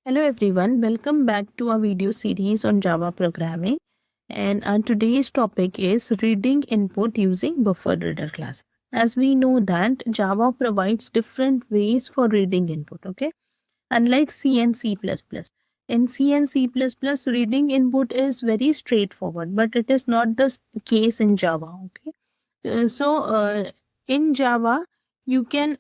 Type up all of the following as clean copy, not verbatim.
Hello everyone, welcome back to our video series on Java programming. And our today's topic is reading input using buffer reader class. As we know that Java provides different ways for reading input, okay? Unlike C and C++. In C and C++, reading input is very straightforward, but it is not the case in Java, okay? In Java, you can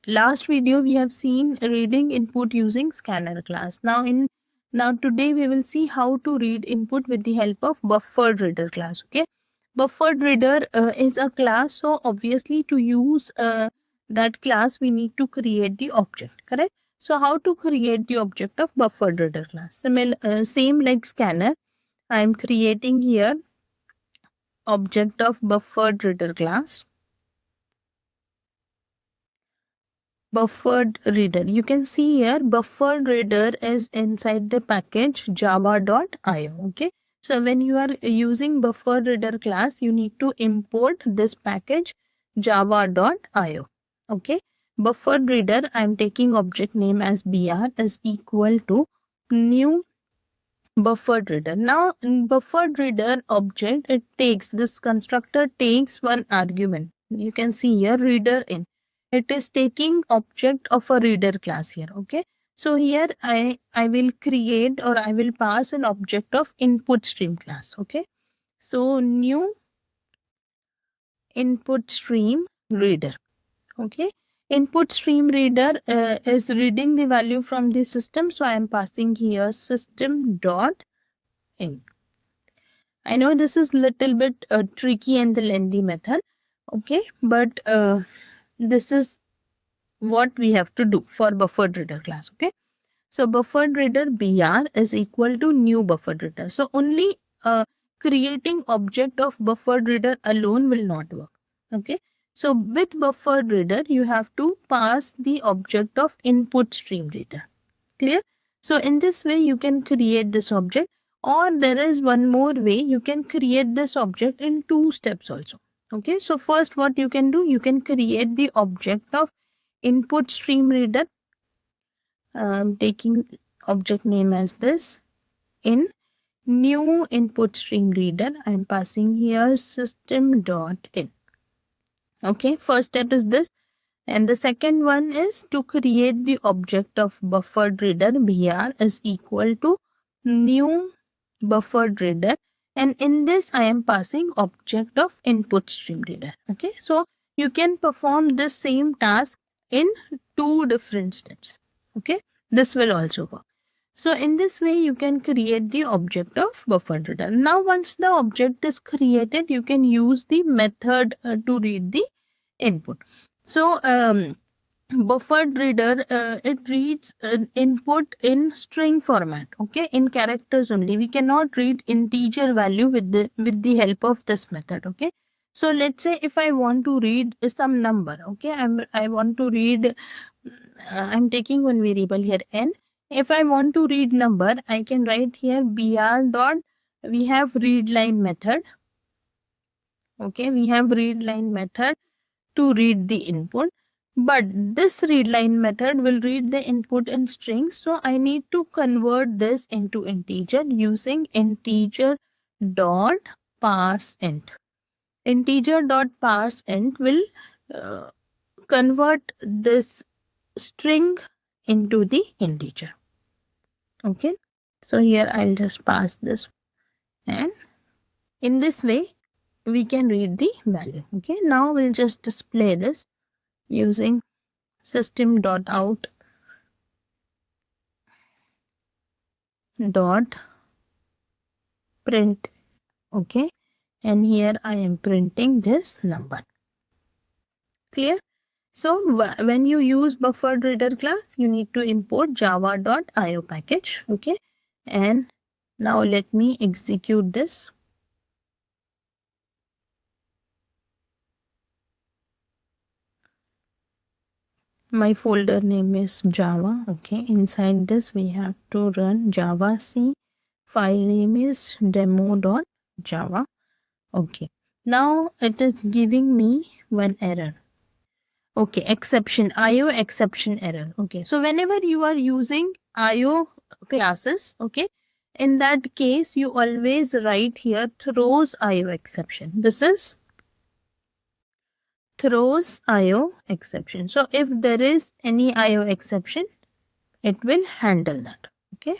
last video we have seen reading input using scanner class. Now today we will see how to read input with the help of buffered reader class. Okay, buffered reader is a class, so obviously to use that class we need to create the object, correct? So how to create the object of buffered reader class? Same like scanner, I am creating here object of buffered reader class. Buffered reader, you can see here buffered reader is inside the package java.io. okay, so when you are using buffered reader class, you need to import this package java.io. okay, buffered reader, I am taking object name as br is equal to new buffered reader. Now in buffered reader object, it takes, this constructor takes one argument. You can see here reader in, it is taking object of a reader class here. okay, so here I will create, or I will pass an object of input stream class. okay, so new input stream reader. okay, input stream reader is reading the value from the system, so I am passing here system dot in. I know this is little bit tricky and the lengthy method, okay, but this is what we have to do for buffered reader class. okay, so buffered reader br is equal to new buffered reader. So only creating object of buffered reader alone will not work. okay, so with buffered reader you have to pass the object of input stream reader. Clear? So in this way you can create this object, or there is one more way, you can create this object in 2 steps also. okay, so first what you can do, you can create the object of input stream reader. Taking object name as this, in new input stream reader I am passing here system dot in. okay, first step is this. And the second one is to create the object of buffered reader br is equal to new buffered reader, and in this I am passing object of input stream reader. okay, so you can perform the same task in 2 different steps. okay, this will also work. So in this way you can create the object of buffered reader. Now once the object is created, you can use the method to read the input. So buffered reader, it reads input in string format. okay, in characters only. We cannot read integer value with the help of this method. okay, so let's say if I want to read some number. okay, I want to read, I'm taking one variable here n. If I want to read number, I can write here br dot, we have read line method. okay, we have read line method to read the input, but this read line method will read the input in strings, so I need to convert this into integer using integer dot parse int. Integer dot parse int will convert this string into the integer. okay, so here I'll just pass this, and in this way we can read the value. okay, now we'll just display this using system.out dot print. okay, and here I am printing this number. Clear? So when you use buffered reader class, you need to import java.io package. okay, and now let me execute this. My folder name is Java. okay, inside this we have to run Java C. File name is demo.java. okay, now it is giving me one error. Okay, exception, IO exception error. Okay, so whenever you are using IO classes, okay, in that case, you always write here throws IO exception. This is throws IO exception. So if there is any IO exception, it will handle that. Okay,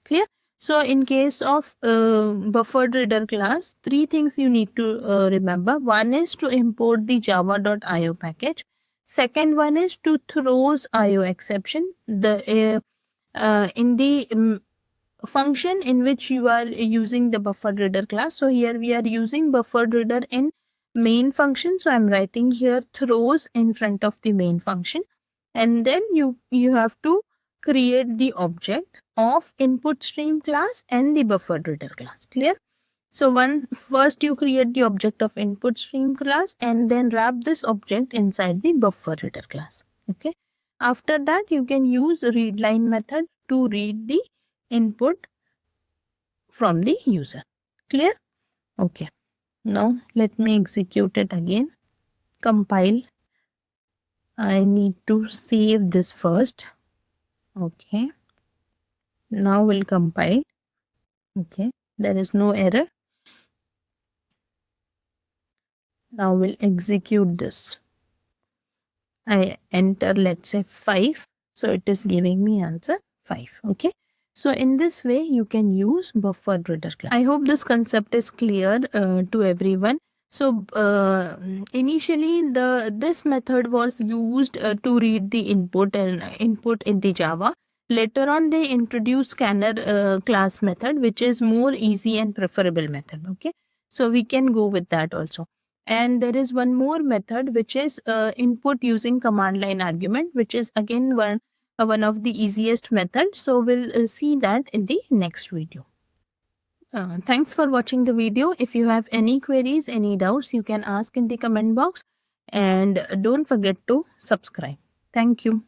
clear? So in case of buffered reader class, three things you need to remember. One is to import the java.io package. Second one is to throws IO exception. The in the function in which you are using the buffered reader class. So here we are using buffered reader in main function. So I'm writing here throws in front of the main function, and then you have to create the object of input stream class and the buffered reader class. Clear? So first you create the object of input stream class and then wrap this object inside the buffer reader class. Okay. After that you can use readline method to read the input from the user. Clear? Okay. Now let me execute it again. Compile. I need to save this first. Okay. Now we'll compile. Okay. There is no error. Now we'll execute this. I enter, let's say 5. So it is giving me answer 5. Okay. So in this way, you can use buffered reader class. I hope this concept is clear to everyone. So initially, this method was used to read the input and input in the Java. Later on, they introduced scanner class method, which is more easy and preferable method. Okay, so we can go with that also. And there is one more method which is input using command line argument, which is again one of the easiest methods. So we'll see that in the next video. Thanks for watching the video. If you have any queries, any doubts, you can ask in the comment box, and don't forget to subscribe. Thank you.